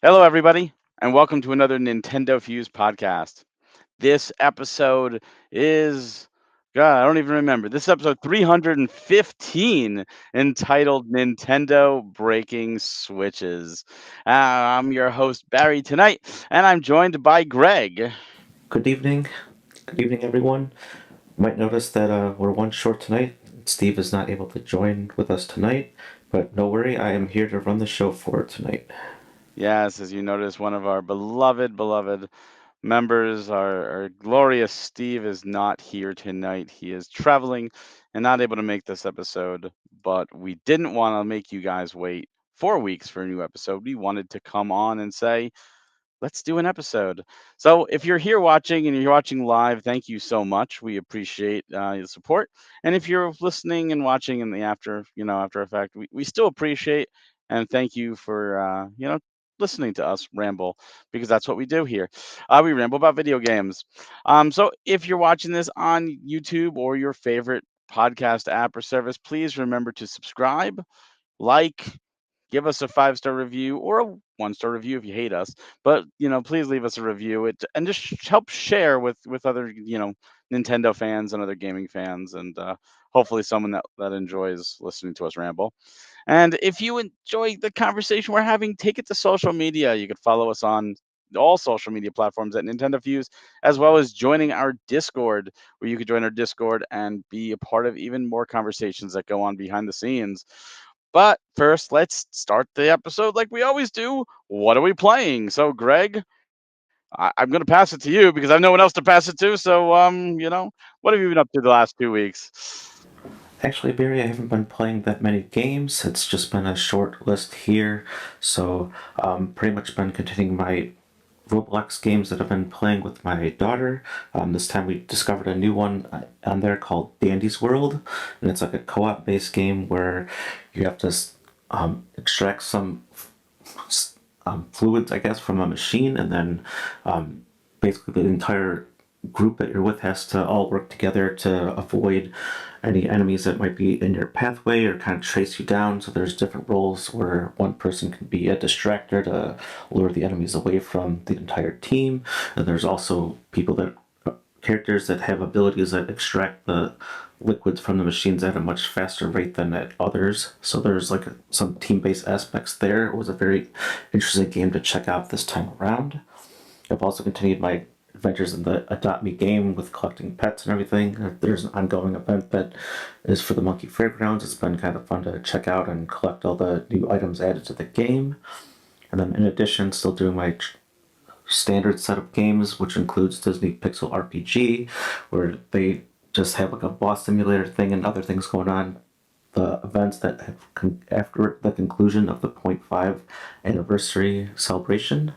Hello, everybody, and welcome to another NintendoFuse Podcast. This episode is, God, I don't even remember. This is episode 315, entitled Nintendo Breaking Switches. I'm your host, Barry, tonight, and I'm joined by Greg. Good evening. Good evening, everyone. You might notice that we're one short tonight. Steve is not able to join with us tonight, but no worry, I am here to run the show for tonight. Yes, as you notice, one of our beloved members, our glorious Steve, is not here tonight. He is traveling and not able to make this episode, but we didn't want to make you guys wait 4 weeks for a new episode. We wanted to come on and say, let's do an episode. So if you're here watching and you're watching live, thank you so much. We appreciate your support. And if you're listening and watching in the after effect, we still appreciate and thank you for, listening to us ramble, because that's what we do here. We ramble about video games. So if you're watching this on YouTube or your favorite podcast app or service, please remember to subscribe, like, give us a 5-star review or a 1-star review if you hate us. But please leave us a review. It and just help share with other Nintendo fans and other gaming fans, and hopefully someone that enjoys listening to us ramble. And if you enjoy the conversation we're having, take it to social media. You can follow us on all social media platforms at NintendoFuse, as well as joining our Discord, where you can join our Discord and be a part of even more conversations that go on behind the scenes. But first, let's start the episode like we always do. What are we playing? So, Greg, I'm going to pass it to you because I have no one else to pass it to. So, what have you been up to the last 2 weeks? Actually, Barry, I haven't been playing that many games. It's just been a short list here, so pretty much been continuing my Roblox games that I've been playing with my daughter. This time we discovered a new one on there called Dandy's World, and it's like a co-op based game where you have to extract some fluids, I guess, from a machine, and then basically the entire group that you're with has to all work together to avoid any enemies that might be in your pathway or kind of chase you down. So there's different roles where one person can be a distractor to lure the enemies away from the entire team, and there's also people that characters that have abilities that extract the liquids from the machines at a much faster rate than at others. So there's like some team-based aspects there. It was a very interesting game to check out this time around. I've also continued my adventures in the Adopt Me game with collecting pets and everything. There's an ongoing event that is for the Monkey Fairgrounds. It's been kind of fun to check out and collect all the new items added to the game. And then in addition, still doing my standard set of games, which includes Disney Pixel RPG, where they just have like a boss simulator thing and other things going on. The events that have after the conclusion of the .5 anniversary celebration,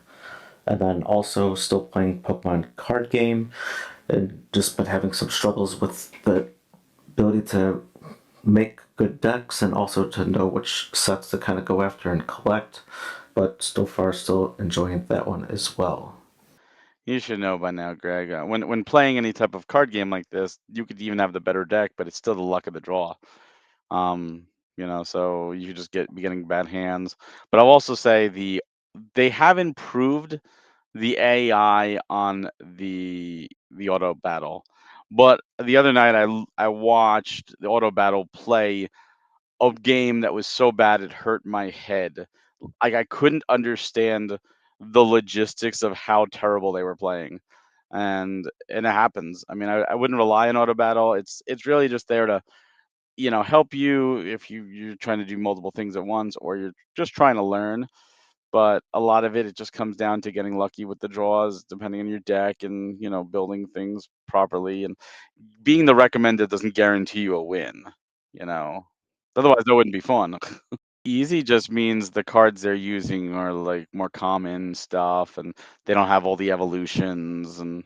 and then also still playing Pokemon card game, and just been having some struggles with the ability to make good decks and also to know which sets to kind of go after and collect. But so far, still enjoying that one as well. You should know by now, Greg. When playing any type of card game like this, you could even have the better deck, but it's still the luck of the draw. Um, so you just be getting bad hands. But I'll also say they have improved the AI on the auto battle. But the other night I watched the auto battle play a game that was so bad it hurt my head. Like I couldn't understand the logistics of how terrible they were playing. And it happens. I mean, I wouldn't rely on auto battle. It's really just there to help you if you're trying to do multiple things at once or you're just trying to learn. But a lot of it just comes down to getting lucky with the draws, depending on your deck, and building things properly. And being the recommended doesn't guarantee you a win. You know, otherwise that wouldn't be fun. Easy just means the cards they're using are like more common stuff, and they don't have all the evolutions. And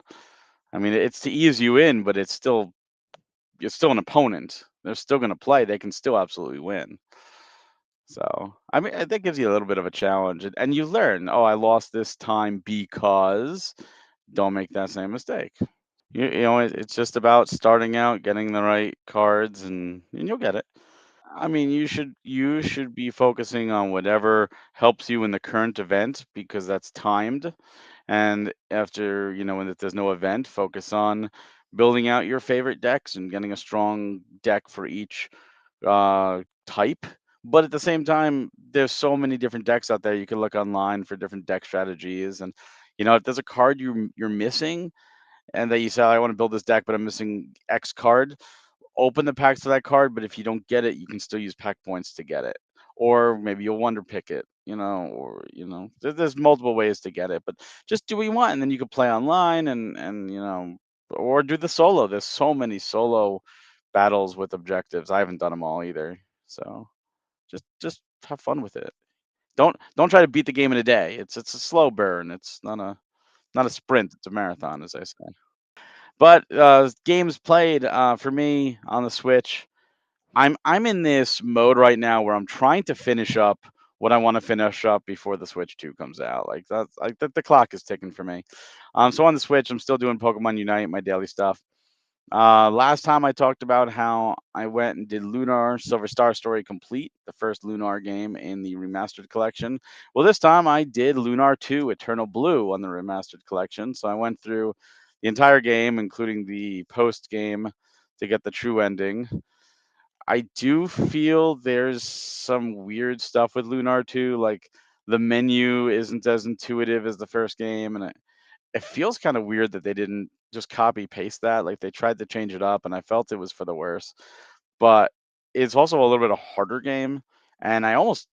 I mean, it's to ease you in, but it's still an opponent. They're still going to play. They can still absolutely win. So, I mean, that gives you a little bit of a challenge, and you learn, oh, I lost this time because don't make that same mistake. It's just about starting out, getting the right cards, and you'll get it. I mean, you should be focusing on whatever helps you in the current event because that's timed. And after, when there's no event, focus on building out your favorite decks and getting a strong deck for each type. But at the same time, there's so many different decks out there. You can look online for different deck strategies, and if there's a card you're missing, and that you say, I want to build this deck, but I'm missing X card, open the packs to that card, but if you don't get it, you can still use pack points to get it. Or maybe you'll wonder pick it, or there's multiple ways to get it, but just do what you want, and then you can play online and or do the solo. There's so many solo battles with objectives. I haven't done them all either, so just have fun with it. Don't try to beat the game in a day. It's a slow burn. It's not a sprint. It's a marathon, as I say. But games played for me on the Switch. I'm in this mode right now where I'm trying to finish up what I want to finish up before the Switch 2 comes out. Like that's like the clock is ticking for me. So on the Switch, I'm still doing Pokemon Unite, my daily stuff. Last time I talked about how I went and did Lunar Silver Star Story Complete, the first Lunar game in the remastered collection. Well, this time I did Lunar 2 Eternal Blue on the remastered collection. So I went through the entire game, including the post game, to get the true ending. I do feel there's some weird stuff with Lunar 2, like the menu isn't as intuitive as the first game, and it feels kind of weird that they didn't just copy paste that. Like they tried to change it up, and I felt it was for the worse. But it's also a little bit a harder game, and I almost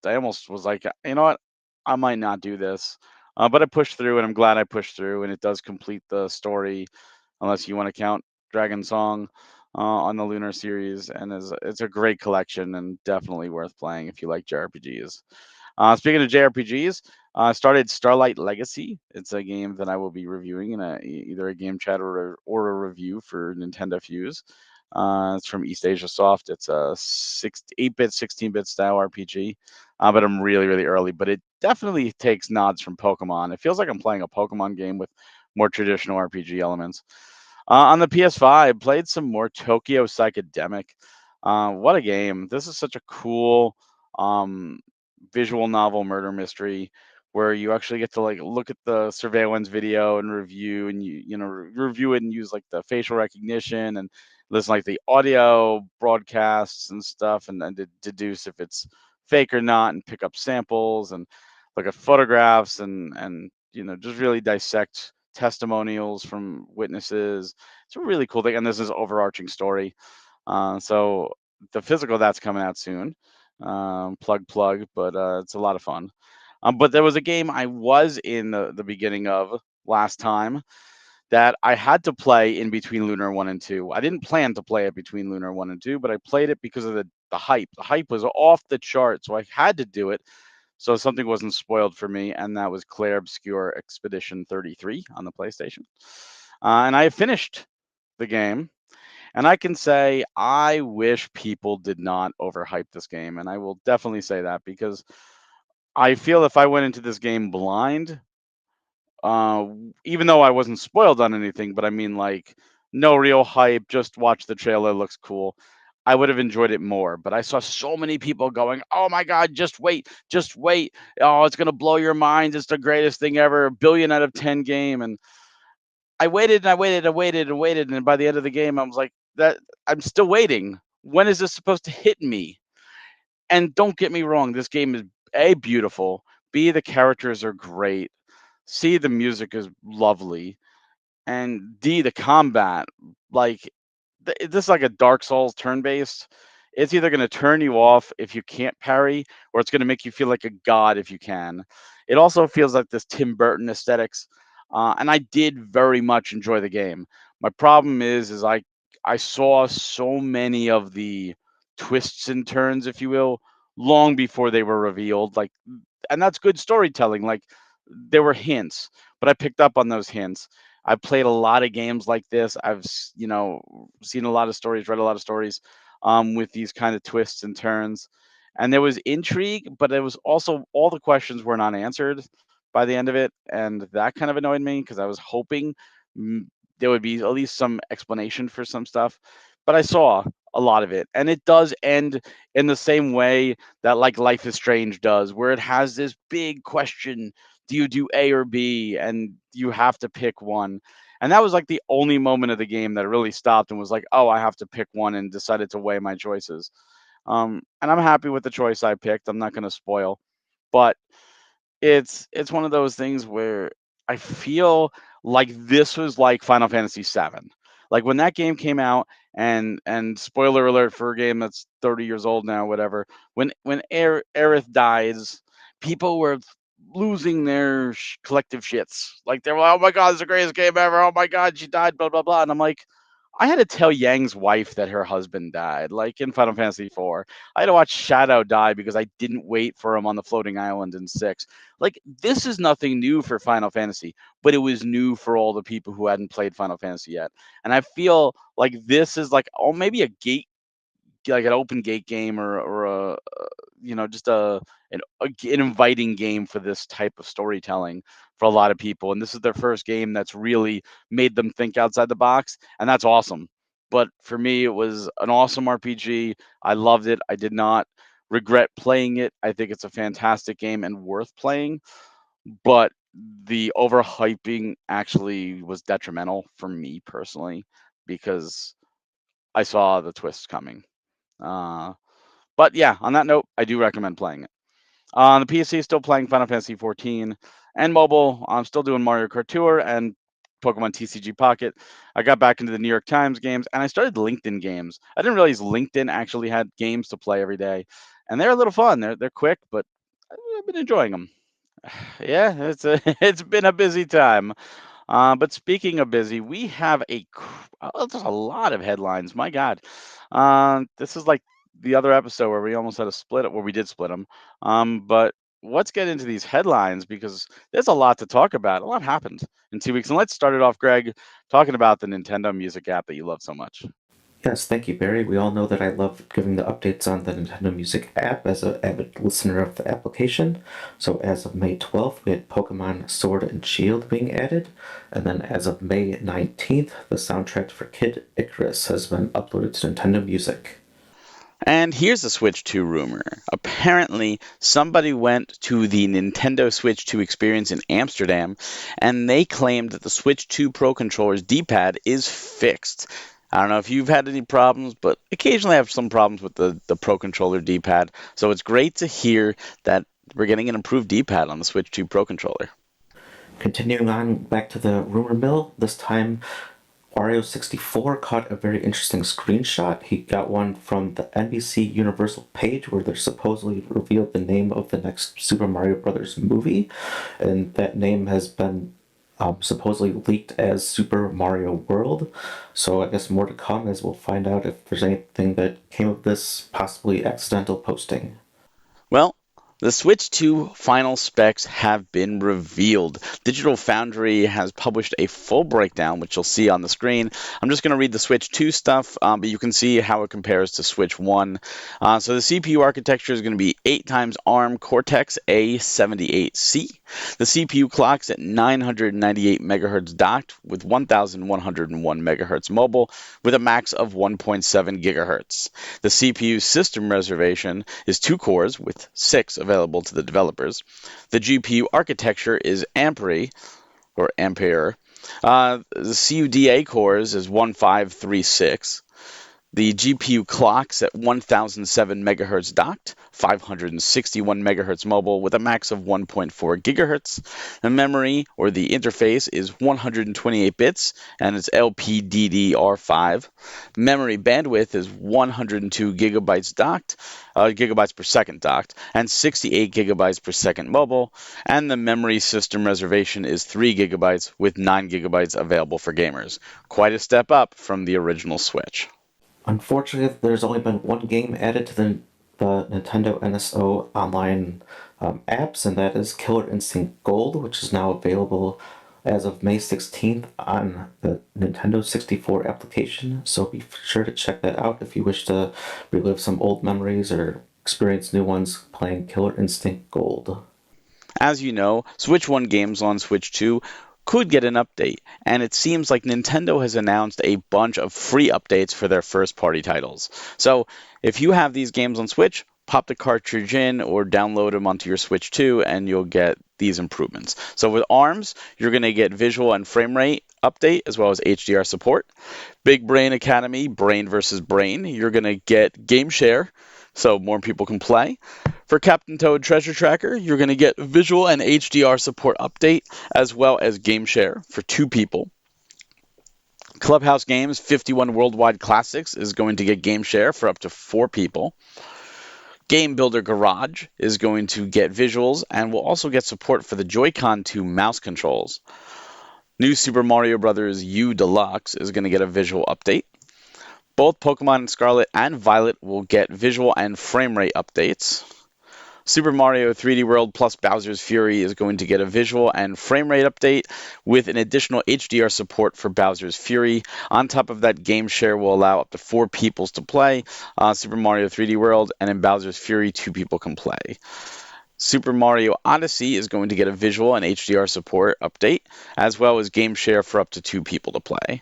was like, you know what, I might not do this. But I pushed through, and I'm glad I pushed through, and it does complete the story, unless you want to count Dragon Song on the Lunar series, and it's a great collection and definitely worth playing if you like JRPGs. Speaking of JRPGs, I started Starlight Legacy. It's a game that I will be reviewing in either a game chat or a review for NintendoFuse. It's from East Asia Soft. It's a 8-bit, 16-bit style RPG, but I'm really, really early. But it definitely takes nods from Pokemon. It feels like I'm playing a Pokemon game with more traditional RPG elements. On the PS5, played some more Tokyo Psychedemic. What a game! This is such a cool um, visual novel murder mystery where you actually get to like look at the surveillance video and review and review it and use like the facial recognition and listen like the audio broadcasts and stuff and deduce if it's fake or not and pick up samples and look at photographs and just really dissect testimonials from witnesses. It's a really cool thing, and this is overarching story. So the physical that's coming out soon. Plug, but it's a lot of fun. But there was a game I was in the beginning of last time that I had to play in between Lunar 1 and 2. I didn't plan to play it between Lunar 1 and 2, but I played it because of the hype. The hype was off the chart, so I had to do it so something wasn't spoiled for me, and that was Claire Obscure Expedition 33 on the PlayStation. And I finished the game, and I can say I wish people did not overhype this game, and I will definitely say that because I feel if I went into this game blind, uh, even though I wasn't spoiled on anything, but I mean like no real hype, just watch the trailer, looks cool. I would have enjoyed it more, but I saw so many people going, "Oh my god, just wait, just wait. Oh, it's going to blow your mind. It's the greatest thing ever. A billion out of 10 game." And I waited and I waited and waited and waited and by the end of the game I was like, that I'm still waiting. When is this supposed to hit me? And don't get me wrong, this game is A, beautiful, B, the characters are great, C, the music is lovely, and D, the combat. Like this is like a Dark Souls turn-based. It's either going to turn you off if you can't parry, or it's going to make you feel like a god if you can. It also feels like this Tim Burton aesthetics, and I did very much enjoy the game. My problem is I saw so many of the twists and turns, if you will, long before they were revealed. Like, and that's good storytelling. Like, there were hints, but I picked up on those hints. I've played a lot of games like this. Seen a lot of stories, read a lot of stories, with these kind of twists and turns. And there was intrigue, but it was also all the questions were not answered by the end of it, and that kind of annoyed me because I was hoping mm, there would be at least some explanation for some stuff. But I saw a lot of it. And it does end in the same way that like Life is Strange does, where it has this big question, do you do A or B? And you have to pick one. And that was like the only moment of the game that really stopped and was like, oh, I have to pick one, and decided to weigh my choices. And I'm happy with the choice I picked. I'm not going to spoil, but it's one of those things where I feel like this was like Final Fantasy VII. Like when that game came out, and spoiler alert for a game that's 30 years old now, whatever. When Aerith dies, people were losing their collective shits. Like they were like, "Oh my god, this is the greatest game ever! Oh my god, she died!" Blah blah blah. And I'm like, I had to tell Yang's wife that her husband died, like in Final Fantasy IV. I had to watch Shadow die because I didn't wait for him on the floating island in 6. Like, this is nothing new for Final Fantasy, but it was new for all the people who hadn't played Final Fantasy yet. And I feel like this is like, oh, maybe a gate, like an open gate game, or a just an inviting game for this type of storytelling for a lot of people. And this is their first game that's really made them think outside the box, and that's awesome. But for me, it was an awesome RPG. I loved it. I did not regret playing it. I think it's a fantastic game and worth playing, but the overhyping actually was detrimental for me personally, because I saw the twists coming. uh but yeah, on that note, I do recommend playing it. On the PC, still playing Final Fantasy 14, and mobile, I'm still doing Mario Kart Tour and Pokemon TCG Pocket. I got back into the New York Times games, and I started LinkedIn games. I didn't realize LinkedIn actually had games to play every day, and they're a little fun. They're quick, but I've been enjoying them. Yeah, it's been a busy time. But speaking of busy, we have there's a lot of headlines. My God, this is like the other episode where we almost had a split it, where we did split them. But let's get into these headlines, because there's a lot to talk about. A lot happened in 2 weeks, and let's start it off, Greg, talking about the Nintendo Music app that you love so much. Yes, thank you, Barry. We all know that I love giving the updates on the Nintendo Music app as an avid listener of the application. So as of May 12th, we had Pokemon Sword and Shield being added. And then as of May 19th, the soundtrack for Kid Icarus has been uploaded to Nintendo Music. And here's a Switch 2 rumor. Apparently, somebody went to the Nintendo Switch 2 experience in Amsterdam, and they claimed that the Switch 2 Pro controller's D-pad is fixed. I don't know if you've had any problems, but occasionally I have some problems with the Pro controller D-pad. So it's great to hear that we're getting an improved D-pad on the Switch 2 Pro controller. Continuing on back to the rumor mill, this time Wario64 caught a very interesting screenshot. He got one from the NBC Universal page where they're supposedly revealed the name of the next Super Mario Brothers movie, and that name has been supposedly leaked as Super Mario World. So I guess more to come as we'll find out if there's anything that came of this possibly accidental posting. Well, the Switch 2 final specs have been revealed. Digital Foundry has published a full breakdown, which you'll see on the screen. I'm just going to read the Switch 2 stuff, but you can see how it compares to Switch 1. So the CPU architecture is going to be 8 times ARM Cortex A78C. The CPU clocks at 998 megahertz docked with 1101 megahertz mobile with a max of 1.7 gigahertz. The CPU system reservation is 2 cores with 6 available to the developers. The GPU architecture is Ampere, or Ampere. The CUDA cores is 1536. The GPU clocks at 1007 megahertz docked, 561 megahertz mobile with a max of 1.4 gigahertz. The memory, or the interface, is 128 bits and it's LPDDR5. Memory bandwidth is 102 gigabytes docked, gigabytes per second docked, and 68 gigabytes per second mobile. And the memory system reservation is 3 gigabytes with 9 gigabytes available for gamers. Quite a step up from the original Switch. Unfortunately, there's only been one game added to the Nintendo NSO online apps, and that is Killer Instinct Gold, which is now available as of May 16th on the Nintendo 64 application. So be sure to check that out if you wish to relive some old memories or experience new ones playing Killer Instinct Gold. As you know, Switch 1 games on Switch 2 could get an update, and it seems like Nintendo has announced a bunch of free updates for their first party titles. So if you have these games on Switch, pop the cartridge in or download them onto your Switch 2 and you'll get these improvements. So with ARMS, you're going to get visual and frame rate update as well as HDR support. Big Brain Academy, Brain versus Brain, you're going to get game share so more people can play. For Captain Toad Treasure Tracker, you're going to get visual and HDR support update as well as game share for 2 people. Clubhouse Games 51 Worldwide Classics is going to get game share for up to 4 people. Game Builder Garage is going to get visuals and will also get support for the Joy-Con 2 mouse controls. New Super Mario Bros. U Deluxe is going to get a visual update. Both Pokemon Scarlet and Violet will get visual and frame rate updates. Super Mario 3D World plus Bowser's Fury is going to get a visual and frame rate update with an additional HDR support for Bowser's Fury. On top of that, game share will allow up to 4 people to play Super Mario 3D World, and in Bowser's Fury, 2 people can play. Super Mario Odyssey is going to get a visual and HDR support update, as well as game share for up to 2 people to play.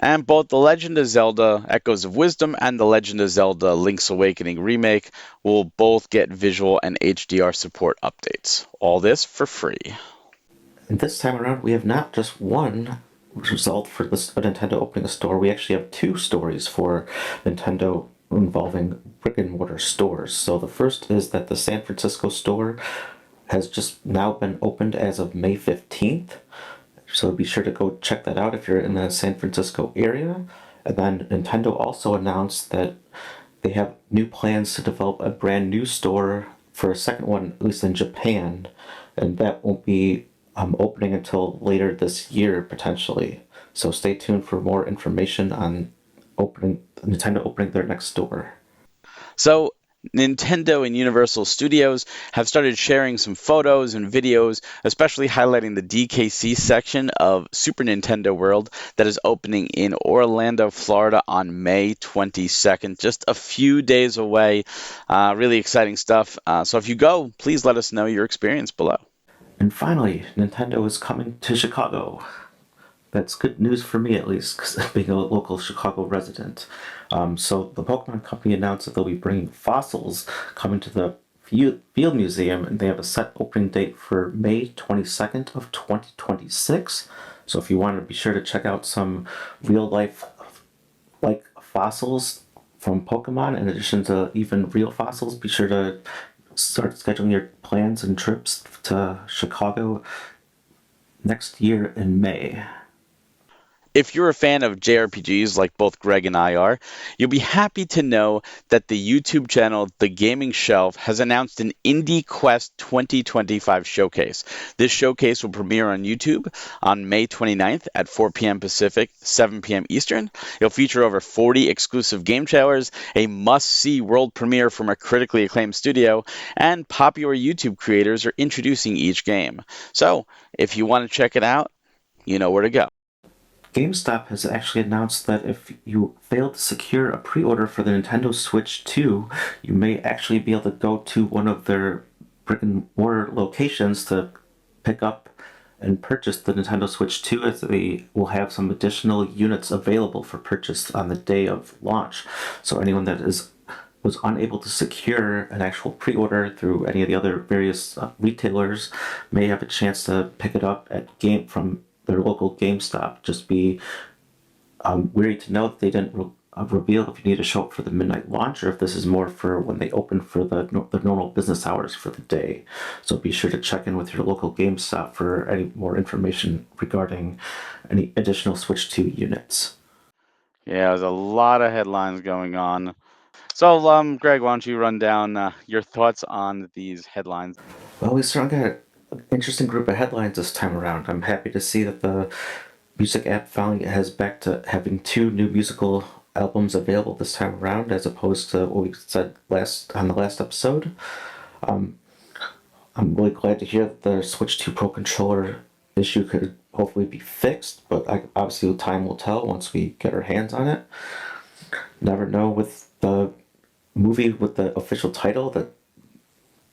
And both The Legend of Zelda Echoes of Wisdom and The Legend of Zelda Link's Awakening Remake will both get visual and HDR support updates. All this for free. And this time around, we have not just one result for this Nintendo opening a store. We actually have 2 stories for Nintendo involving brick and mortar stores. So the first is that the San Francisco store has just now been opened as of May 15th. So be sure to go check that out if you're in the San Francisco area. And then Nintendo also announced that they have new plans to develop a brand new store for a second one, at least in Japan. And that won't be opening until later this year, potentially. So stay tuned for more information on Nintendo opening their next store. So Nintendo and Universal Studios have started sharing some photos and videos, especially highlighting the DKC section of Super Nintendo World that is opening in Orlando, Florida on May 22nd, just a few days away. Really exciting stuff. So if you go, please let us know your experience below. And finally, Nintendo is coming to Chicago. That's good news for me, at least, because being a local Chicago resident. So the Pokemon Company announced that they'll be bringing fossils coming to the Field Museum, and they have a set opening date for May 22nd of 2026. So if you want to be sure to check out some real-life like fossils from Pokemon, in addition to even real fossils, be sure to start scheduling your plans and trips to Chicago next year in May. If you're a fan of JRPGs like both Greg and I are, you'll be happy to know that the YouTube channel The Gaming Shelf has announced an Indie Quest 2025 showcase. This showcase will premiere on YouTube on May 29th at 4 p.m. Pacific, 7 p.m. Eastern. It'll feature over 40 exclusive game trailers, a must-see world premiere from a critically acclaimed studio, and popular YouTube creators are introducing each game. So, if you want to check it out, you know where to go. GameStop has actually announced that if you fail to secure a pre-order for the Nintendo Switch 2, you may actually be able to go to one of their brick-and-mortar locations to pick up and purchase the Nintendo Switch 2, as they will have some additional units available for purchase on the day of launch. So anyone that was unable to secure an actual pre-order through any of the other various retailers may have a chance to pick it up from their local GameStop. Just be weary to know that they didn't reveal if you need to show up for the midnight launch or if this is more for when they open for the normal business hours for the day. So be sure to check in with your local GameStop for any more information regarding any additional Switch 2 units. Yeah, there's a lot of headlines going on. So, Greg, why don't you run down your thoughts on these headlines? Well, we certainly got an interesting group of headlines this time around. I'm happy to see that the music app finally has back to having 2 new musical albums available this time around, as opposed to what we said on the last episode. I'm really glad to hear that the Switch 2 Pro controller issue could hopefully be fixed, but obviously time will tell once we get our hands on it. Never know with the movie with the official title that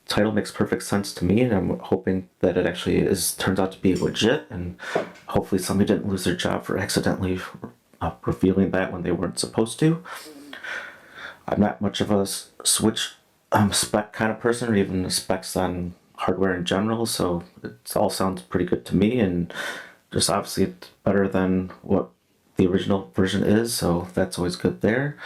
title makes perfect sense to me, and I'm hoping that it actually is turns out to be legit, and hopefully somebody didn't lose their job for accidentally revealing that when they weren't supposed to. I'm not much of a Switch spec kind of person, or even specs on hardware in general, so it all sounds pretty good to me, and just obviously it's better than what the original version is, so that's always good there.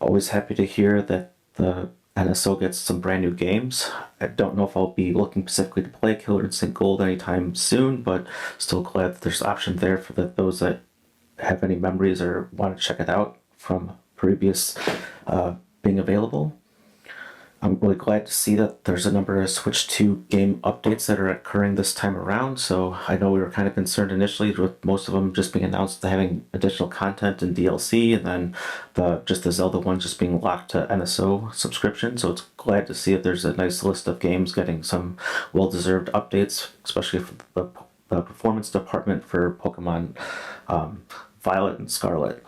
Always happy to hear that the NSO gets some brand new games. I don't know if I'll be looking specifically to play Killer Instinct Gold anytime soon, but still glad that there's option there for those that have any memories or want to check it out from previous being available. I'm really glad to see that there's a number of Switch 2 game updates that are occurring this time around. So I know we were kind of concerned initially with most of them just being announced to having additional content and DLC, and then the Zelda ones just being locked to NSO subscription. So it's glad to see that there's a nice list of games getting some well-deserved updates, especially for the performance department for Pokemon Violet and Scarlet.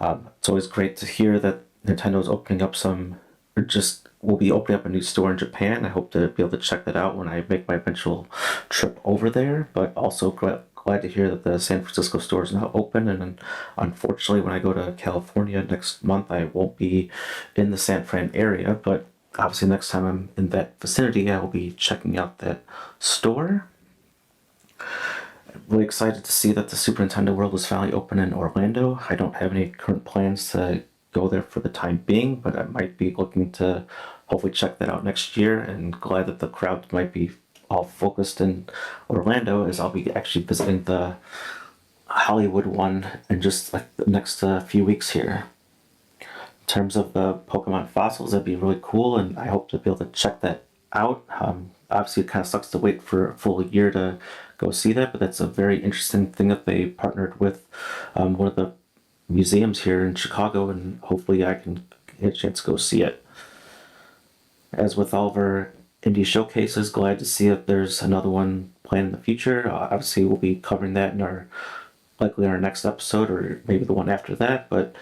It's always great to hear that Nintendo's opening up some, or just will be opening up a new store in Japan. I hope to be able to check that out when I make my eventual trip over there. But also glad to hear that the San Francisco store is now open. And unfortunately, when I go to California next month, I won't be in the San Fran area. But obviously, next time I'm in that vicinity, I will be checking out that store. Really excited to see that the Super Nintendo World is finally open in Orlando. I don't have any current plans to go there for the time being, but I might be looking to hopefully check that out next year, and glad that the crowd might be all focused in Orlando, as I'll be actually visiting the Hollywood one in just like the next few weeks here. In terms of the Pokemon fossils, that'd be really cool, and I hope to be able to check that out. Obviously, it kind of sucks to wait for a full year to go see that, but that's a very interesting thing that they partnered with one of the museums here in Chicago, and hopefully I can get a chance to go see it. As with all of our indie showcases, glad to see that there's another one planned in the future. Obviously, we'll be covering that in our likely our next episode or maybe the one after that. But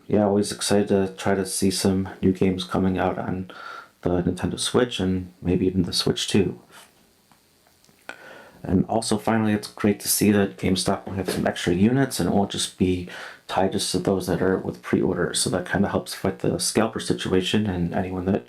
yeah, always excited to try to see some new games coming out on the Nintendo Switch and maybe even the Switch 2. And also, finally, it's great to see that GameStop will have some extra units and it won't just be tied just to those that are with pre-order. So that kind of helps fight the scalper situation, and anyone that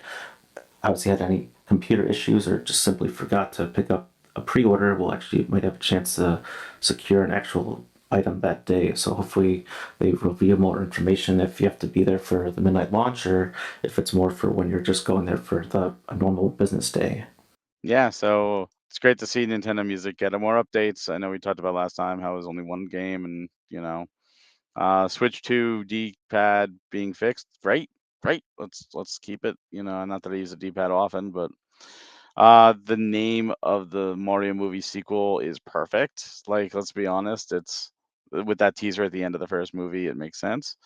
obviously had any computer issues or just simply forgot to pick up a pre-order will actually might have a chance to secure an actual item that day. So hopefully they reveal more information if you have to be there for the midnight launch, or if it's more for when you're just going there for a normal business day. Yeah, so it's great to see Nintendo Music get more updates. I know we talked about last time how it was only one game, and Switch 2 D-pad being fixed. Great, great. Let's keep it. Not that I use a D-pad often, but the name of the Mario movie sequel is perfect. Like, let's be honest, it's with that teaser at the end of the first movie, it makes sense.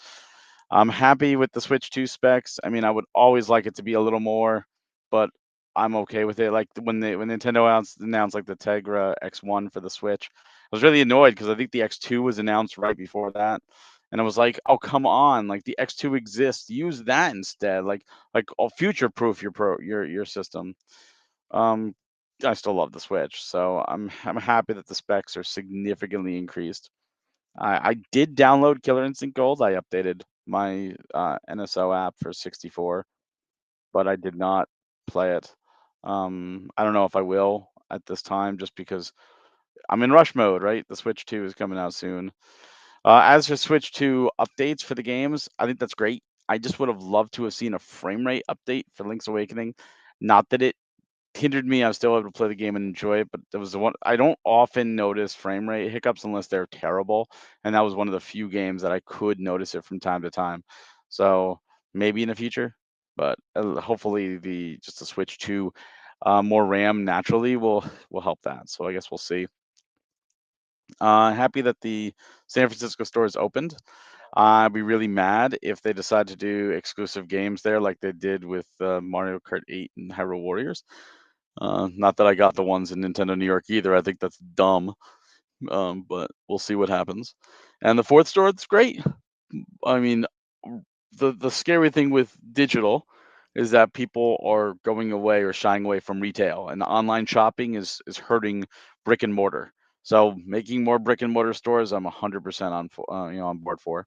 I'm happy with the Switch 2 specs. I mean, I would always like it to be a little more, but I'm okay with it. Like when Nintendo announced like the Tegra X1 for the Switch, I was really annoyed because I think the X2 was announced right before that, and I was like, "Oh, come on! Like the X2 exists, use that instead. Like, future proof your system." Um, I still love the Switch, so I'm happy that the specs are significantly increased. I did download Killer Instinct Gold. I updated my NSO app for 64, but I did not play it. I don't know if I will at this time, just because I'm in rush mode. Right, the Switch 2 is coming out soon. As for Switch 2 updates for the games, I think that's great. I just would have loved to have seen a frame rate update for Link's Awakening. Not that it hindered me. I was still able to play the game and enjoy it, but there was the one I don't often notice frame rate hiccups unless they're terrible, and that was one of the few games that I could notice it from time to time. So maybe in the future, but hopefully the just the Switch to more RAM naturally will help that. So I guess we'll see. Happy that the San Francisco store is opened. I'd be really mad if they decide to do exclusive games there like they did with Mario Kart 8 and Hyrule Warriors. Not that I got the ones in Nintendo New York either. I think that's dumb. But we'll see what happens. And the fourth store, it's great. I mean, the scary thing with digital is that people are going away or shying away from retail, and online shopping is hurting brick and mortar. So making more brick and mortar stores, I'm 100% on board for.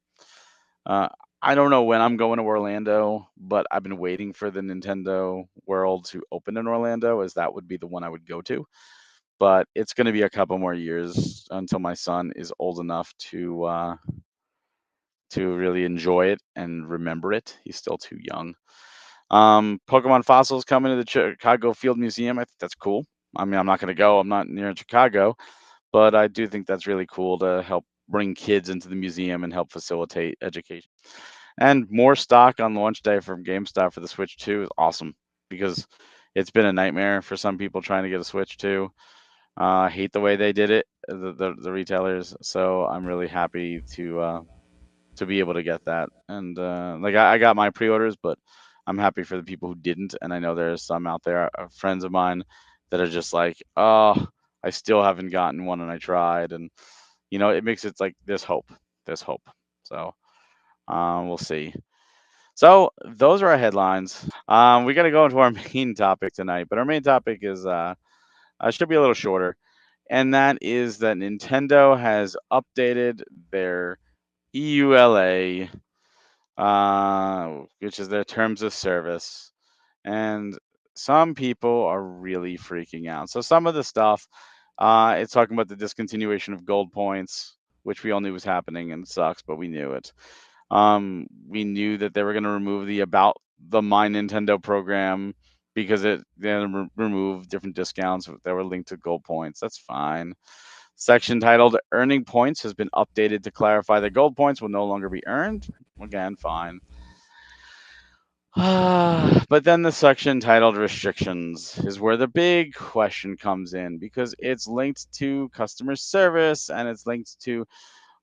Uh, I don't know when I'm going to Orlando, but I've been waiting for the Nintendo World to open in Orlando, as that would be the one I would go to. But it's going to be a couple more years until my son is old enough to really enjoy it and remember it. He's still too young. Pokemon fossils coming to the Chicago Field Museum. I think that's cool. I mean, I'm not going to go. I'm not near Chicago, but I do think that's really cool to help bring kids into the museum and help facilitate education. And more stock on launch day from GameStop for the Switch 2 is awesome because it's been a nightmare for some people trying to get a Switch 2. I hate the way they did it, the retailers. So I'm really happy to be able to get that. And like I got my pre-orders, but I'm happy for the people who didn't. And I know there's some out there, friends of mine, that are just like, oh, I still haven't gotten one, and I tried, and it makes it like there's hope. There's hope. So we'll see. So those are our headlines. We got to go into our main topic tonight, but our main topic is should be a little shorter, and that is that Nintendo has updated their EULA, which is their terms of service, and some people are really freaking out. So some of the stuff, it's talking about the discontinuation of gold points, which we all knew was happening and it sucks, but we knew it. We knew that they were going to remove the about the My Nintendo program because they removed different discounts that were linked to gold points. That's fine. Section titled Earning Points has been updated to clarify that gold points will no longer be earned. Again, fine. But then the section titled Restrictions is where the big question comes in because it's linked to customer service and it's linked to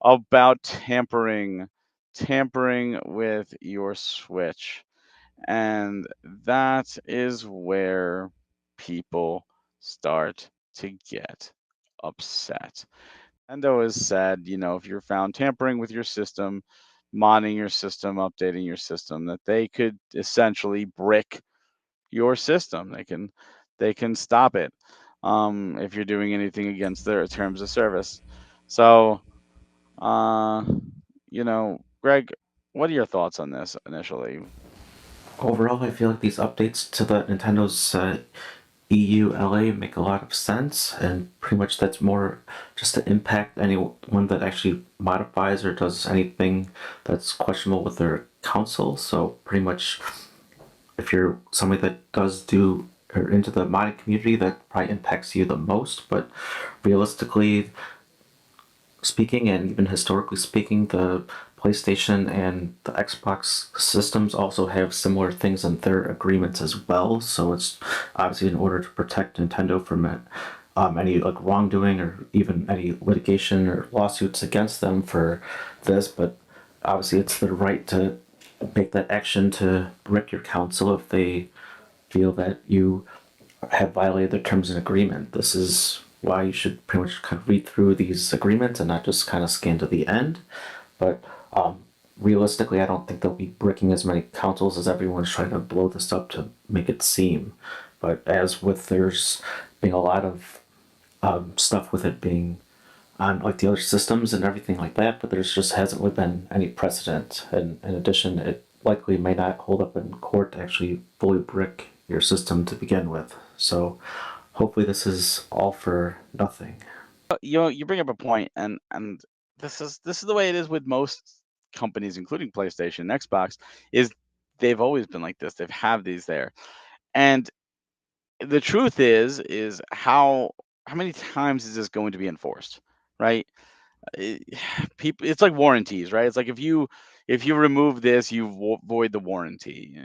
about tampering with your Switch. And that is where people start to get upset. Nintendo has said, if you're found tampering with your system, modding your system, updating your system, that they could essentially brick your system. They can stop it if you're doing anything against their terms of service. So, uh, Greg, what are your thoughts on this initially? Overall, I feel like these updates to the Nintendo's EULA make a lot of sense, and pretty much that's more just to impact anyone that actually modifies or does anything that's questionable with their console. So pretty much, if you're somebody that does do or into the modding community, that probably impacts you the most. But realistically speaking, and even historically speaking, the PlayStation and the Xbox systems also have similar things in their agreements as well. So it's obviously in order to protect Nintendo from any like wrongdoing or even any litigation or lawsuits against them for this. But obviously, it's their right to make that action to brick your console if they feel that you have violated the terms and agreement. This is why you should pretty much kind of read through these agreements and not just kind of scan to the end. But realistically, I don't think they'll be bricking as many consoles as everyone's trying to blow this up to make it seem. But as with there's being a lot of stuff with it being on like the other systems and everything like that, but there's just hasn't really been any precedent. And in addition, it likely may not hold up in court to actually fully brick your system to begin with. So hopefully this is all for nothing. You bring up a point, and this is the way it is with most companies, including PlayStation and Xbox, is they've always been like this. They've have these there, and the truth is how many times is this going to be enforced, right? it, People, it's like warranties, right? It's like if you remove this, you void the warranty.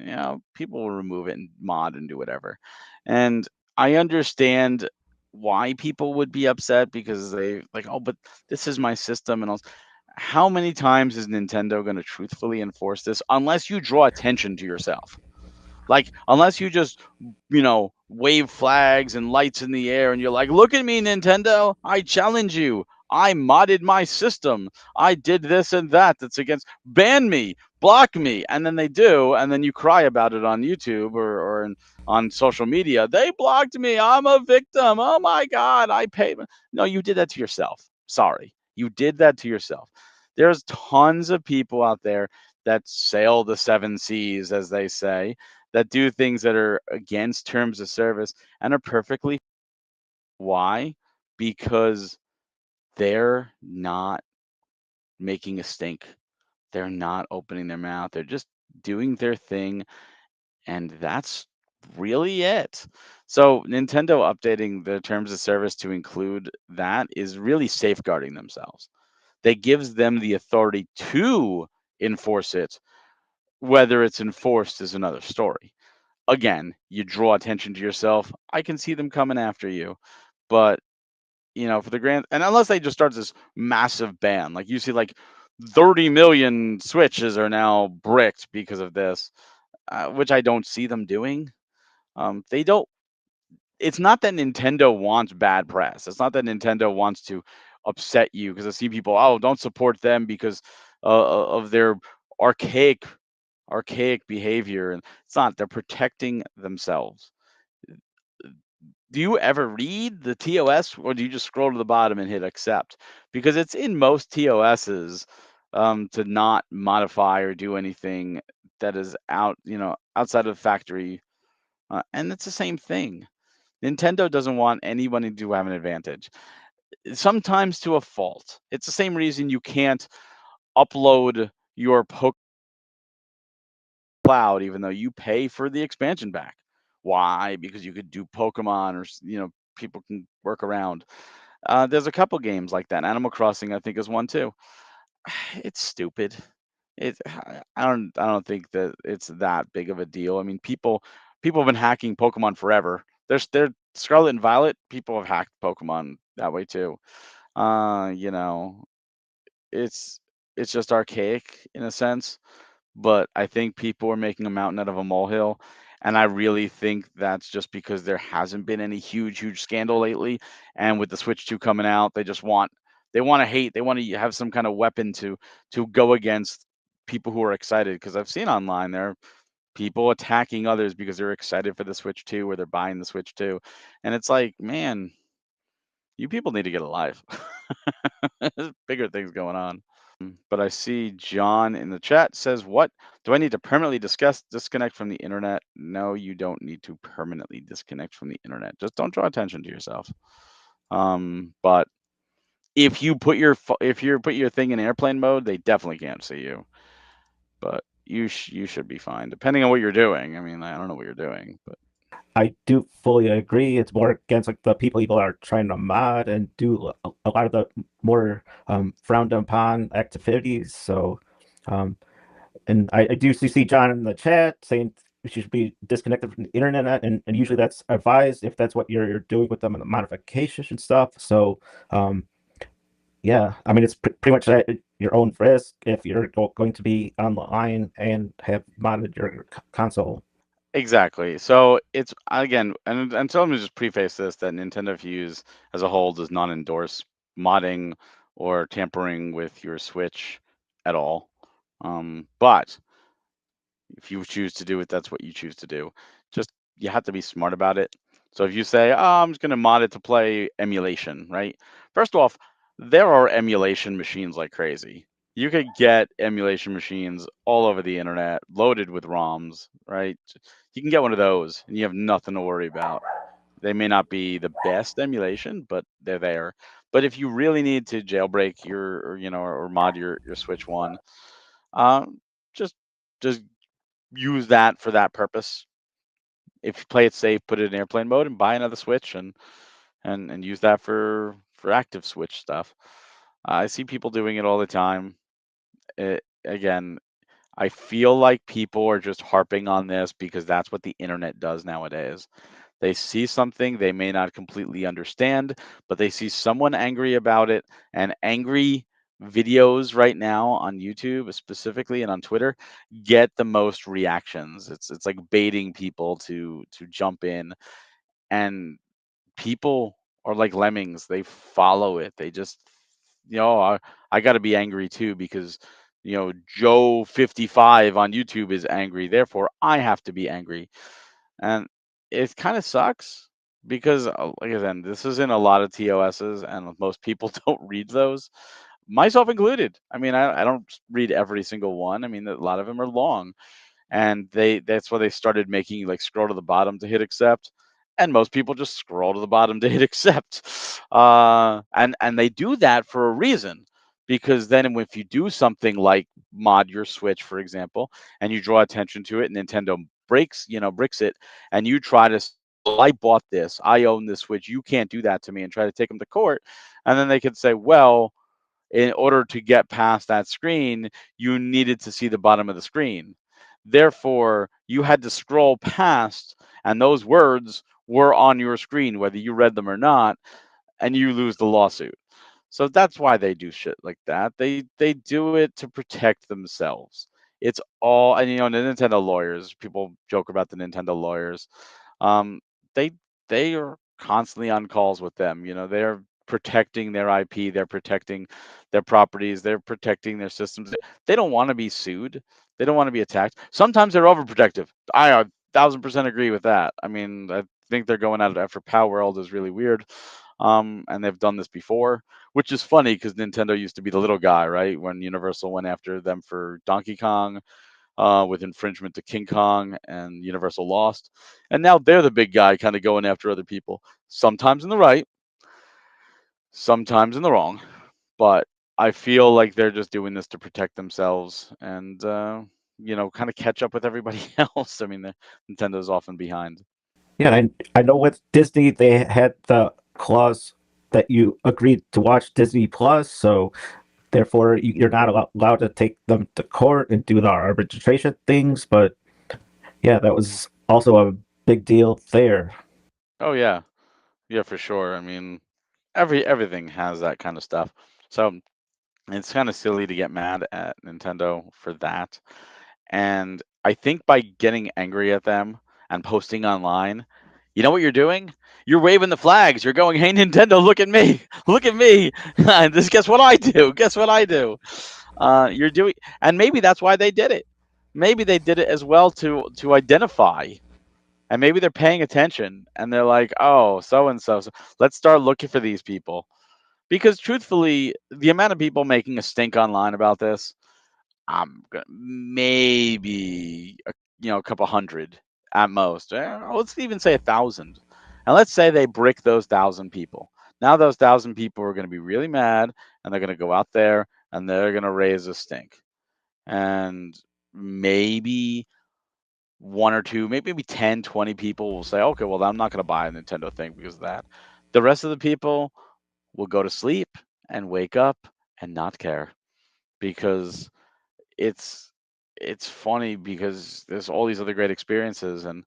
People will remove it and mod and do whatever. And I understand why people would be upset because they like, oh, but this is my system and all. How many times is Nintendo going to truthfully enforce this unless you draw attention to yourself? Like, unless you just, wave flags and lights in the air and you're like, look at me, Nintendo, I challenge you. I modded my system. I did this and that. That's against, ban me, block me. And then they do. And then you cry about it on YouTube or on social media. They blocked me. I'm a victim. Oh my God. I paid. No, you did that to yourself. Sorry. You did that to yourself. There's tons of people out there that sail the seven seas, as they say, that do things that are against terms of service and are perfectly. Why? Because they're not making a stink. They're not opening their mouth. They're just doing their thing, and that's really it. So, Nintendo updating the terms of service to include that is really safeguarding themselves. That gives them the authority to enforce it. Whether it's enforced is another story. Again, you draw attention to yourself. I can see them coming after you. But for the grand, and unless they just start this massive ban, like you see, like 30 million switches are now bricked because of this, which I don't see them doing. They don't. It's not that Nintendo wants bad press. It's not that Nintendo wants to upset you because I see people, oh, don't support them because of their archaic behavior, and it's not. They're protecting themselves. Do you ever read the TOS or do you just scroll to the bottom and hit accept? Because it's in most TOSs to not modify or do anything that is outside of factory. And it's the same thing. Nintendo doesn't want anyone to have an advantage, sometimes to a fault. It's the same reason you can't upload your cloud, even though you pay for the expansion pack. Why? Because you could do Pokemon or, people can work around. There's a couple games like that. Animal Crossing, I think, is one too. It's stupid. I don't think that it's that big of a deal. I mean, people have been hacking Pokemon forever. There's Scarlet and Violet. People have hacked Pokemon that way too. Uh, you know, it's it's just archaic in a sense, but I think people are making a mountain out of a molehill. And I really think that's just because there hasn't been any huge scandal lately. And with the Switch 2 coming out, they want to hate, they want to have some kind of weapon to go against people who are excited. Because I've seen online there are people attacking others because they're excited for the Switch 2 or they're buying the Switch 2. And it's like, man, you people need to get a life. There's bigger things going on. But I see John in the chat says, "What do I need to permanently disconnect from the internet?" No, you don't need to permanently disconnect from the internet. Just don't draw attention to yourself. But if you put your thing in airplane mode, they definitely can't see you. But you should be fine, depending on what you're doing. I mean, I don't know what you're doing, but I do fully agree. It's more against like the people are trying to mod and do a lot of the more frowned upon activities. So, um, and I do see John in the chat saying we should be disconnected from the internet, and usually that's advised if that's what you're doing with them and the modifications and stuff. So, um, yeah, I mean it's pretty much at your own risk if you're going to be on the line and have modded your console. exactly. So it's again, and so let me just preface this that Nintendo Fuse as a whole does not endorse modding or tampering with your Switch at all. But if you choose to do it, that's what you choose to do. Just you have to be smart about it. So if you say, "Oh, I'm just going to mod it to play emulation," right? First off, there are emulation machines like crazy. You could get emulation machines all over the internet, loaded with ROMs, right? You can get one of those, and you have nothing to worry about. They may not be the best emulation, but they're there. But if you really need to jailbreak or mod your Switch One, um, just just use that for that purpose. If you play it safe, put it in airplane mode and buy another Switch and use that for active Switch stuff. I see people doing it all the time. Again, I feel like people are just harping on this because that's what the internet does nowadays. They see something they may not completely understand, but they see someone angry about it, and angry videos right now on YouTube specifically and on Twitter get the most reactions. It's like baiting people to jump in, and people are like lemmings. They follow it. They just I got to be angry too because Joe 55 on YouTube is angry, therefore I have to be angry. And it kind of sucks because, like I said, this is in a lot of TOSs, and most people don't read those, myself included. I mean, I don't read every single one. I mean, a lot of them are long, and that's why they started making you like scroll to the bottom to hit accept, and most people just scroll to the bottom to hit accept, and they do that for a reason, because then if you do something like mod your Switch, for example, and you draw attention to it, Nintendo bricks it, and you try to say, well, I bought this, I own this Switch, you can't do that to me, and try to take them to court, and then they could say, well, in order to get past that screen, you needed to see the bottom of the screen. Therefore, you had to scroll past, and those words were on your screen, whether you read them or not, and you lose the lawsuit. So that's why they do shit like that. They do it to protect themselves. It's all, and the Nintendo lawyers, people joke about the Nintendo lawyers. Um, they they are constantly on calls with them. They're protecting their IP, they're protecting their properties, they're protecting their systems. They don't want to be sued. They don't want to be attacked. Sometimes they're overprotective. I 1,000% agree with that. I mean, I think they're going at it after Power World is really weird. And they've done this before, which is funny because Nintendo used to be the little guy, right? When Universal went after them for Donkey Kong, with infringement to King Kong, and Universal lost. And now they're the big guy kind of going after other people, sometimes in the right, sometimes in the wrong. But I feel like they're just doing this to protect themselves and, kind of catch up with everybody else. I mean, Nintendo's often behind. Yeah, I know with Disney they had the clause that you agreed to watch Disney Plus, so therefore you're not allowed to take them to court and do the arbitration things. But yeah, that was also a big deal there. Oh, yeah. Yeah, for sure. I mean, everything has that kind of stuff. So it's kind of silly to get mad at Nintendo for that. And I think by getting angry at them and posting online, you know what you're doing? You're waving the flags. You're going, "Hey Nintendo, look at me, look at me." And this, guess what I do? Guess what I do? You're doing, and maybe that's why they did it. Maybe they did it as well to identify, and maybe they're paying attention, and they're like, "Oh, so and so. Let's start looking for these people." Because truthfully, the amount of people making a stink online about this, I'm gonna maybe a couple hundred at most. Let's even say 1,000, and let's say they brick those 1,000 people. Now those 1,000 people are going to be really mad, and they're going to go out there and they're going to raise a stink, and maybe one or two, maybe 10, 20 people will say, "Okay, well, I'm not going to buy a Nintendo thing because of that." The rest of the people will go to sleep and wake up and not care, because it's it's funny because there's all these other great experiences, and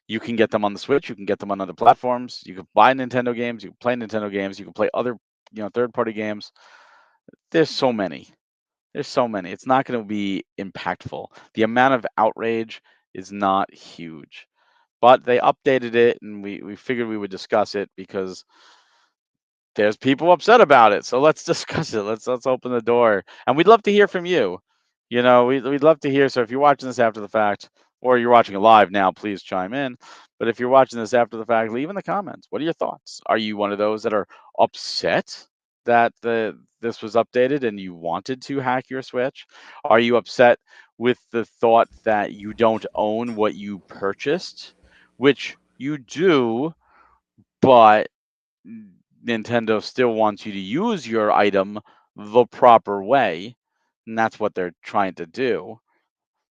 you can get them on the Switch, you can get them on other platforms, you can buy Nintendo games, you can play Nintendo games, you can play other third party games. There's so many. There's so many. It's not going to be impactful. The amount of outrage is not huge. But they updated it, and we figured we would discuss it because there's people upset about it. So let's discuss it. Let's open the door, and we'd love to hear from you. We'd love to hear. So if you're watching this after the fact, or you're watching it live now, please chime in. But if you're watching this after the fact, leave in the comments. What are your thoughts? Are you one of those that are upset that this was updated and you wanted to hack your Switch? Are you upset with the thought that you don't own what you purchased, which you do, but Nintendo still wants you to use your item the proper way, and that's what they're trying to do.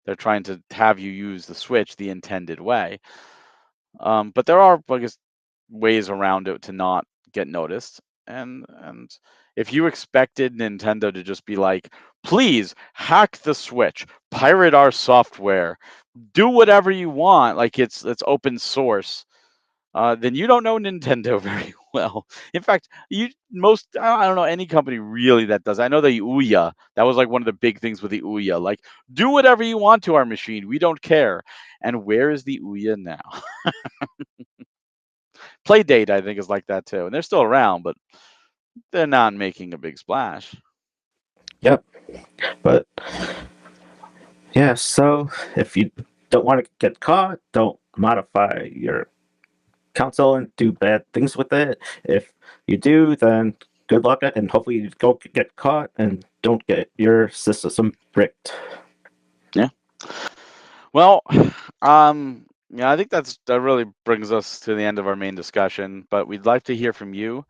They're trying to have you use the Switch the intended way. But there are, I guess, ways around it to not get noticed. And if you expected Nintendo to just be like, "Please hack the Switch, pirate our software, do whatever you want," like it's open source, then you don't know Nintendo very well. In fact, I don't know any company really that does. I know the Ouya. That was like one of the big things with the Ouya. Like, do whatever you want to our machine. We don't care. And where is the Ouya now? Playdate, I think, is like that too, and they're still around, but they're not making a big splash. Yep. But yeah, so if you don't want to get caught, don't modify your console and do bad things with it. If you do, then good luck and hopefully you don't get caught and don't get your system bricked. Yeah. Well, yeah, I think that really brings us to the end of our main discussion. But we'd like to hear from you.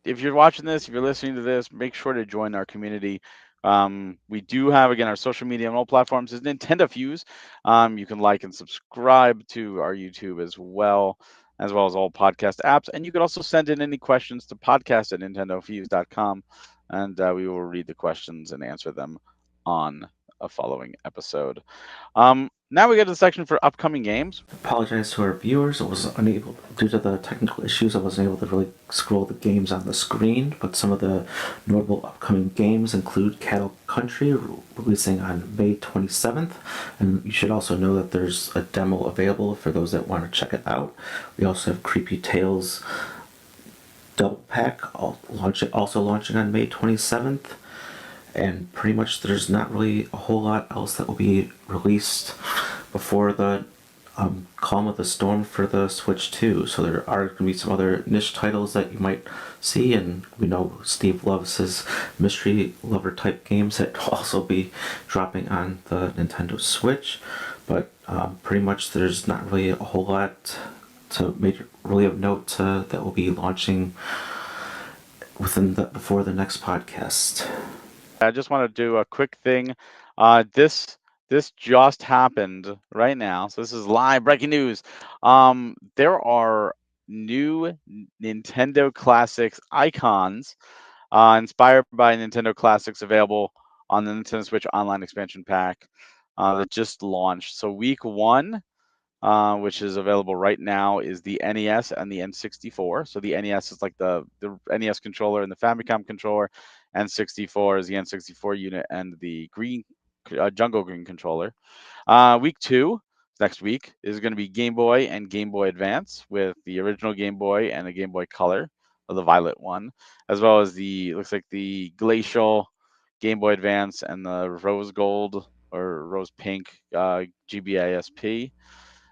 If you're watching this, if you're listening to this, make sure to join our community. We do have again our social media on all platforms is NintendoFuse. You can like and subscribe to our YouTube as well as all podcast apps. And you can also send in any questions to podcast@nintendofuse.com, and we will read the questions and answer them on a following episode. Now we get to the section for upcoming games. Apologize to our viewers. I was unable, due to the technical issues, I wasn't able to really scroll the games on the screen, but some of the notable upcoming games include Cattle Country, releasing on May 27th, and you should also know that there's a demo available for those that want to check it out. We also have Creepy Tales Double Pack, also launching on May 27th, and pretty much there's not really a whole lot else that will be released before the Calm of the Storm for the Switch 2. So there are going to be some other niche titles that you might see, and we know Steve loves his mystery lover type games that will also be dropping on the Nintendo Switch. But pretty much there's not really a whole lot to really of note that will be launching before the next podcast. I just want to do a quick thing. This just happened right now, so this is live breaking news. There are new Nintendo Classics icons inspired by Nintendo Classics available on the Nintendo Switch Online Expansion Pack that just launched. So week one, which is available right now, is the NES and the N64. So the NES is like the NES controller and the Famicom controller. N64 is the N64 unit and the green Jungle Green controller. Week two, next week, is going to be Game Boy and Game Boy Advance with the original Game Boy and the Game Boy Color, or the violet one, as well as the looks like the Glacial Game Boy Advance and the Rose Gold or Rose Pink GBASP.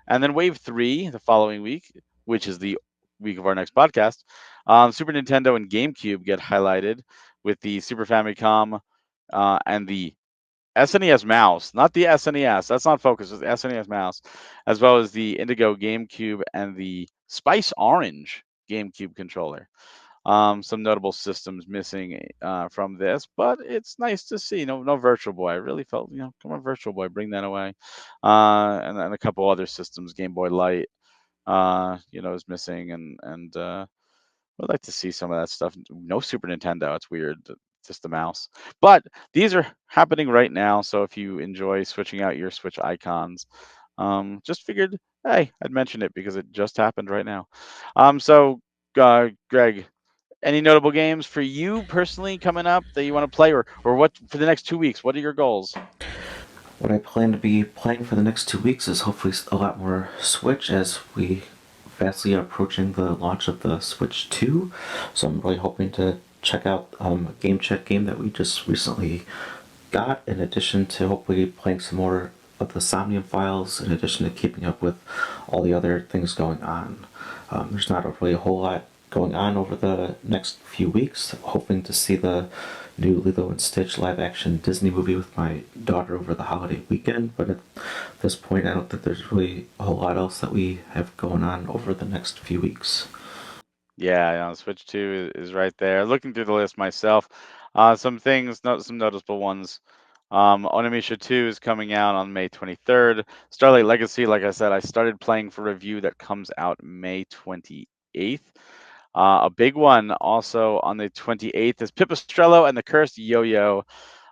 And then Wave 3 the following week, which is the week of our next podcast, Super Nintendo and GameCube get highlighted with the Super Famicom and the SNES mouse, not the SNES. That's not focused. It's the SNES mouse, as well as the Indigo GameCube and the Spice Orange GameCube controller. Some notable systems missing from this, but it's nice to see. No Virtual Boy. I really felt, come on, Virtual Boy, bring that away. And then a couple other systems, Game Boy Light, is missing, and I'd like to see some of that stuff. No Super Nintendo. It's weird. Just the mouse. But these are happening right now. So if you enjoy switching out your Switch icons, just figured, hey, I'd mention it because it just happened right now. So, Greg, any notable games for you personally coming up that you want to play, or what for the next 2 weeks? What are your goals? What I plan to be playing for the next 2 weeks is hopefully a lot more Switch as we fastly are approaching the launch of the Switch 2. So I'm really hoping to check out a game chat game that we just recently got, in addition to hopefully playing some more of the Somnium Files, in addition to keeping up with all the other things going on. There's not really a whole lot going on over the next few weeks. Hoping to see the new Lilo and Stitch live action Disney movie with my daughter over the holiday weekend, but at this point, I don't think there's really a whole lot else that we have going on over the next few weeks. Yeah, Switch 2 is right there. Looking through the list myself, some things, some noticeable ones. Onimusha 2 is coming out on May 23rd. Starlight Legacy, like I said, I started playing for review. That comes out May 28th. A big one also on the 28th is Pipistrello and the Cursed Yo-Yo.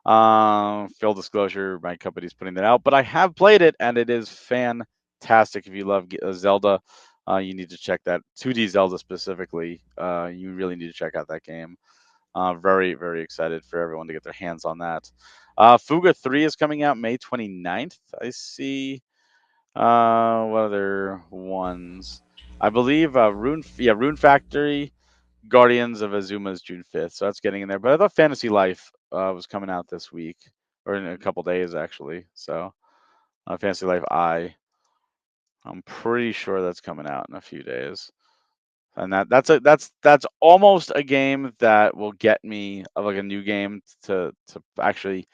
Full disclosure, my company's putting that out, but I have played it and it is fantastic. If you love Zelda, you need to check that 2D Zelda specifically. You really need to check out that game. Very, very excited for everyone to get their hands on that. Fuga 3 is coming out May 29th. I see. What other ones? I believe Rune Factory Guardians of Azuma is June 5th, so that's getting in there. But I thought Fantasy Life was coming out this week, or in a couple days actually. So Fantasy Life I'm pretty sure that's coming out in a few days. And that's almost a game that will get me like a new game to actually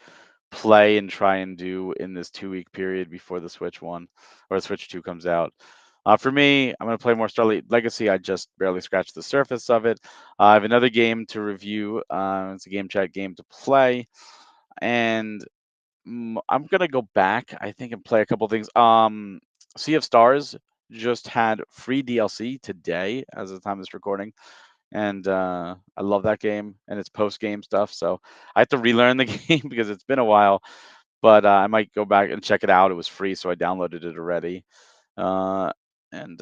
play and try and do in this 2 week period before the Switch one or the Switch 2 comes out. For me, I'm going to play more Starlight Legacy. I just barely scratched the surface of it. I have another game to review. It's a game chat game to play, and I'm gonna go back, I think, and play a couple things. Sea of Stars just had free DLC today, as of the time of this recording, and I love that game and it's post game stuff. So I have to relearn the game because it's been a while, but I might go back and check it out. It was free, so I downloaded it already. Uh, and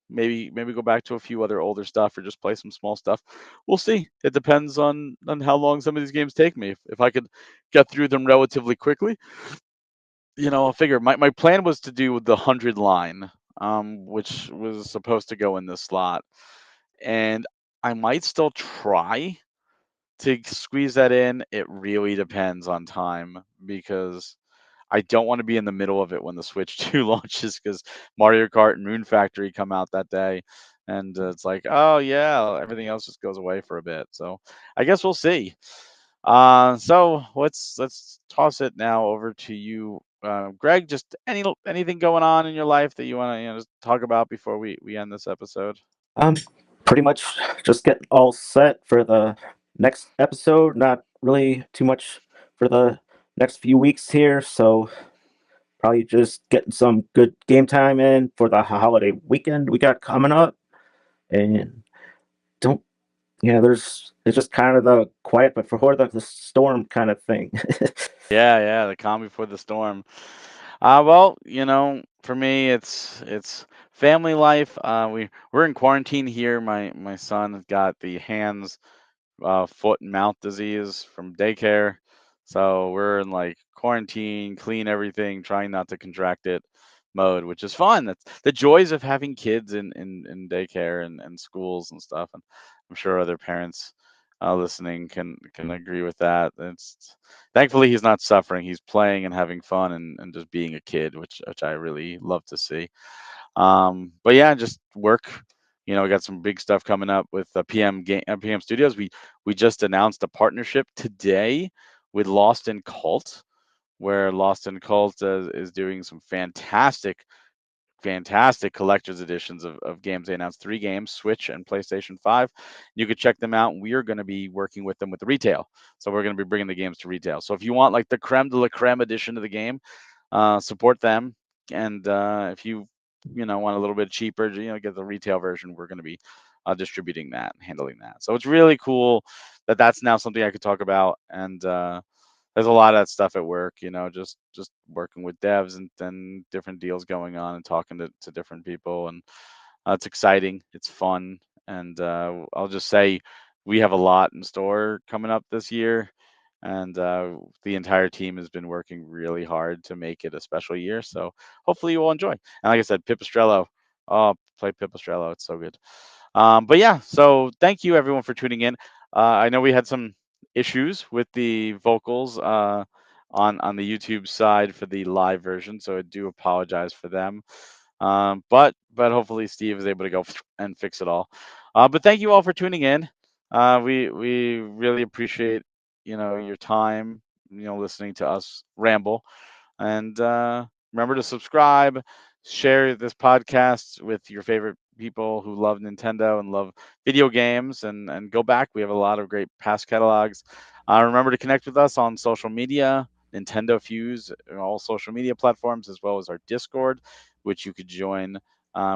maybe go back to a few other older stuff or just play some small stuff. We'll see. It depends on how long some of these games take me. If I could get through them relatively quickly, I'll figure. My plan was to do the 100 line, which was supposed to go in this slot, and I might still try to squeeze that in. It really depends on time because I don't want to be in the middle of it when the Switch 2 launches because Mario Kart and Moon Factory come out that day. And it's like, oh, yeah, everything else just goes away for a bit. So I guess we'll see. So let's toss it now over to you, Greg. Just anything going on in your life that you want to just talk about before we end this episode? Um, Pretty much just getting all set for the next episode. Not really too much for the next few weeks here, so probably just getting some good game time in for the holiday weekend we got coming up. And don't, yeah, there's it's just kind of the quiet but before the storm kind of thing. Yeah, the calm before the storm. Well, for me, it's family life. We're in quarantine here. My son has got the hands, foot and mouth disease from daycare, so we're in like quarantine, clean everything, trying not to contract it mode, which is fun. That's the joys of having kids in daycare and schools and stuff. And I'm sure other parents listening can agree with that. It's thankfully he's not suffering. He's playing and having fun and just being a kid, which I really love to see. But yeah, just work. We got some big stuff coming up with PM Studios. We just announced a partnership today with Lost in Cult, where Lost in Cult is doing some fantastic collector's editions of games. They announced 3 games, Switch and PlayStation 5. You could check them out. We are going to be working with them with the retail. So we're going to be bringing the games to retail. So if you want like the creme de la creme edition of the game, support them. And if you want a little bit cheaper, get the retail version, we're going to be distributing that, handling that. So it's really cool that that's now something I could talk about. And there's a lot of that stuff at work, just working with devs and then different deals going on and talking to different people. And it's exciting, it's fun. And I'll just say we have a lot in store coming up this year. And the entire team has been working really hard to make it a special year. So hopefully you will enjoy. And like I said, Pipistrello. Oh, play Pipistrello. It's so good. But yeah, so thank you everyone for tuning in. I know we had some issues with the vocals on the YouTube side for the live version, so I do apologize for them. But hopefully Steve is able to go and fix it all. But thank you all for tuning in. We really appreciate your time, listening to us ramble. And remember to subscribe, share this podcast with your favorite people who love Nintendo and love video games, and go back. We have a lot of great past catalogs. Remember to connect with us on social media, Nintendo Fuse, all social media platforms, as well as our Discord, which you could join.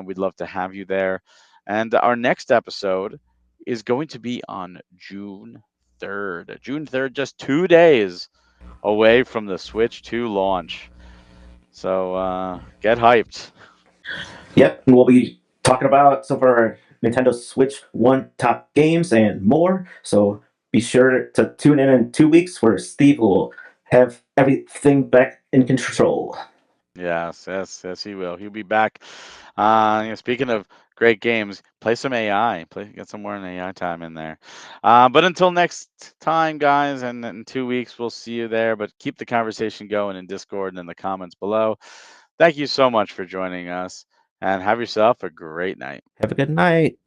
We'd love to have you there. And our next episode is going to be on June 3rd. June 3rd, just 2 days away from the Switch 2 launch. So get hyped. Yep, and we'll be talking about some of our Nintendo Switch 1 top games and more. So be sure to tune in 2 weeks where Steve will have everything back in control. Yes, he will. He'll be back. Speaking of great games. Play some AI. Get some more AI time in there. But until next time, guys, and in 2 weeks we'll see you there. But keep the conversation going in Discord and in the comments below. Thank you so much for joining us, and have yourself a great night. Have a good night.